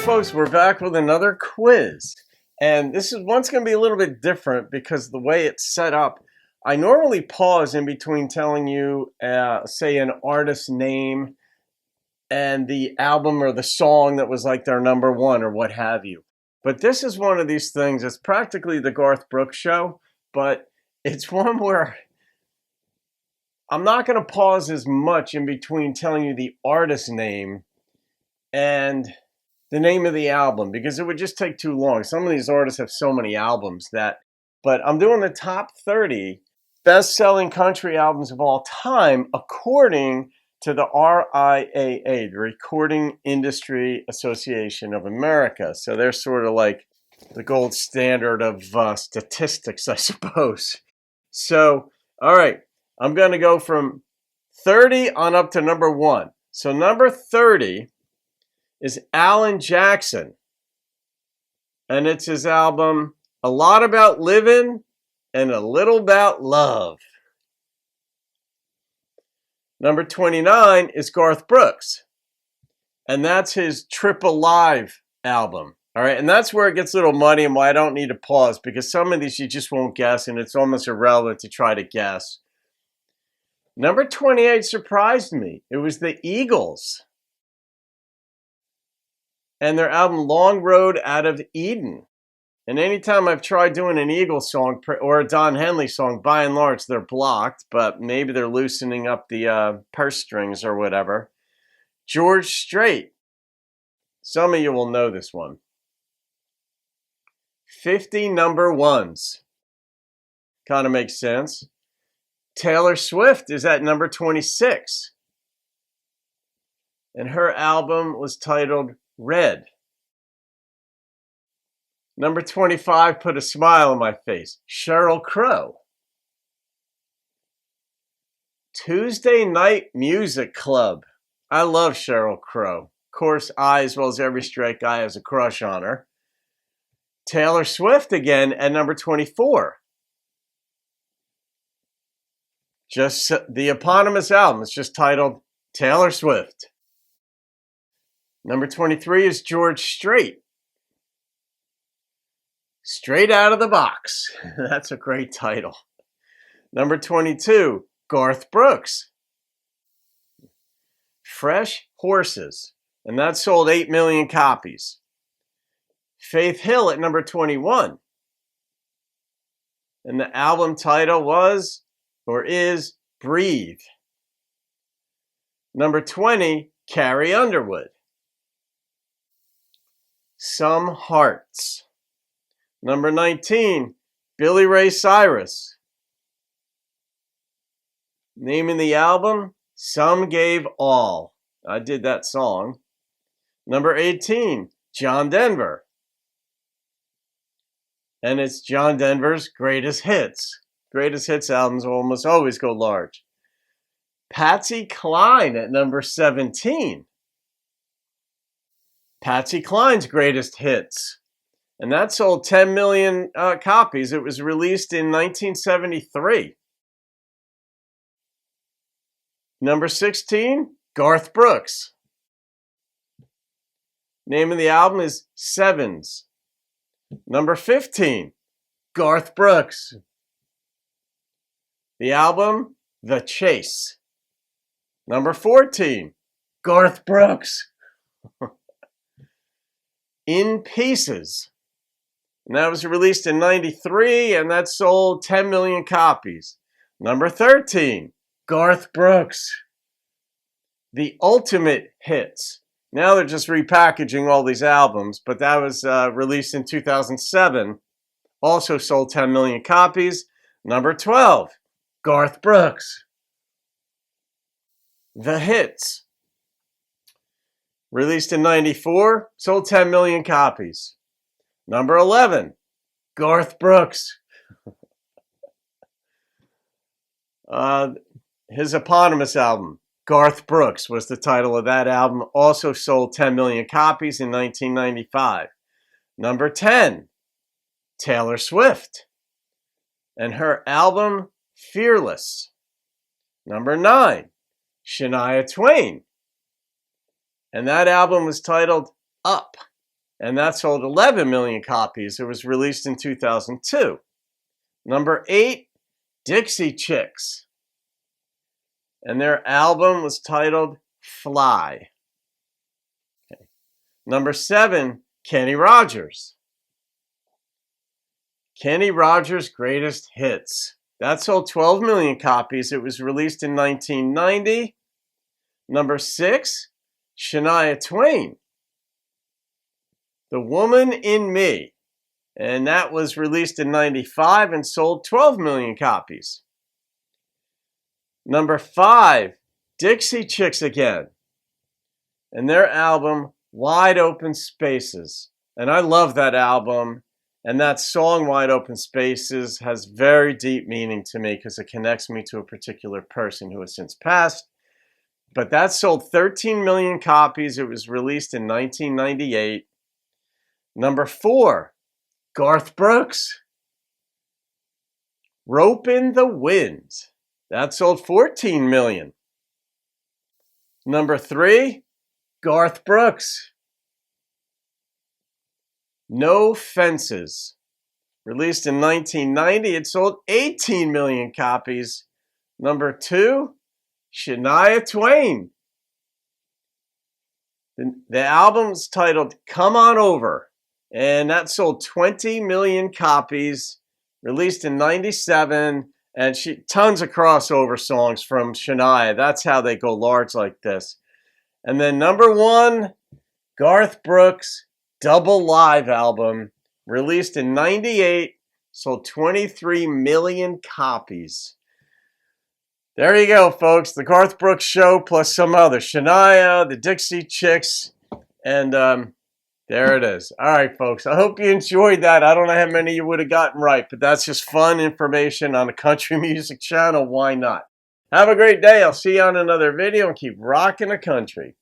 folks, we're back with another quiz. And this is one's going to be a little bit different because the way it's set up, I normally pause in between telling you, say, an artist's name and the album or the song that was like their number one or what have you. But this is one of these things, it's practically the Garth Brooks show, but it's one where I'm not going to pause as much in between telling you the artist's name and the name of the album, because it would just take too long. Some of these artists have so many albums but I'm doing the top 30 best-selling country albums of all time according to the RIAA, the Recording Industry Association of America. So they're sort of like the gold standard of statistics, I suppose. So, all right, I'm going to go from 30 on up to number 1. So number 30 is Alan Jackson, and it's his album A Lot About Living and a Little About Love. Number 29 is Garth Brooks, and that's his Triple Live album. All right, and that's where it gets a little muddy and why I don't need to pause, because some of these you just won't guess, and it's almost irrelevant to try to guess. Number 28 surprised me. It was the Eagles and their album Long Road Out of Eden. And anytime I've tried doing an Eagles song or a Don Henley song, by and large, they're blocked, but maybe they're loosening up the purse strings or whatever. George Strait. Some of you will know this one. 50 number ones. Kind of makes sense. Taylor Swift is at number 26. And her album was titled Red. Number 25 put a smile on my face. Sheryl Crow. Tuesday Night Music Club. I love Sheryl Crow. Of course, I, as well as every straight guy, has a crush on her. Taylor Swift again at number 24. Just the eponymous album. It's just titled Taylor Swift. Number 23 is George Strait. Straight Out of the Box. That's a great title. Number 22, Garth Brooks. Fresh Horses. And that sold 8 million copies. Faith Hill at number 21. And the album title was, or is, Breathe. Number 20, Carrie Underwood. Some Hearts. Number 19, Billy Ray Cyrus. Naming the album, Some Gave All. I did that song. Number 18, John Denver. And it's John Denver's Greatest Hits. Greatest Hits albums almost always go large. Patsy Cline at number 17. Patsy Cline's Greatest Hits. And that sold 10 million copies. It was released in 1973. Number 16, Garth Brooks. Name of the album is Sevens. Number 15, Garth Brooks. The album, The Chase. Number 14, Garth Brooks. In Pieces. And that was released in 93, and that sold 10 million copies. Number 13, Garth Brooks. The Ultimate Hits. Now they're just repackaging all these albums, but that was released in 2007. Also sold 10 million copies. Number 12, Garth Brooks. The Hits. Released in 94, sold 10 million copies. Number 11, Garth Brooks. His eponymous album, Garth Brooks, was the title of that album. Also sold 10 million copies in 1995. Number 10, Taylor Swift. And her album, Fearless. Number 9, Shania Twain. And that album was titled Up. and that sold 11 million copies. It was released in 2002. Number 8, Dixie Chicks, and their album was titled Fly. Okay. Number 7, Kenny Rogers. Kenny Rogers' Greatest Hits. That sold 12 million copies. It was released in 1990. Number 6, Shania Twain. The Woman in Me. And that was released in 95 and sold 12 million copies. Number 5, Dixie Chicks again. And their album, Wide Open Spaces. And I love that album. And that song, Wide Open Spaces, has very deep meaning to me because it connects me to a particular person who has since passed. But that sold 13 million copies. It was released in 1998. Number 4, Garth Brooks. Rope in the Wind. That sold 14 million. Number 3, Garth Brooks. No Fences. Released in 1990, it sold 18 million copies. Number 2, Shania Twain. The album's titled Come On Over, and that sold 20 million copies. Released in 97, and tons of crossover songs from Shania. That's how they go large like this. And then number 1, Garth Brooks' Double Live album, released in 98, sold 23 million copies. There you go, folks. The Garth Brooks Show plus some others. Shania, the Dixie Chicks, and there it is. All right, folks. I hope you enjoyed that. I don't know how many you would have gotten right, but that's just fun information on a country music channel. Why not? Have a great day. I'll see you on another video and keep rocking the country.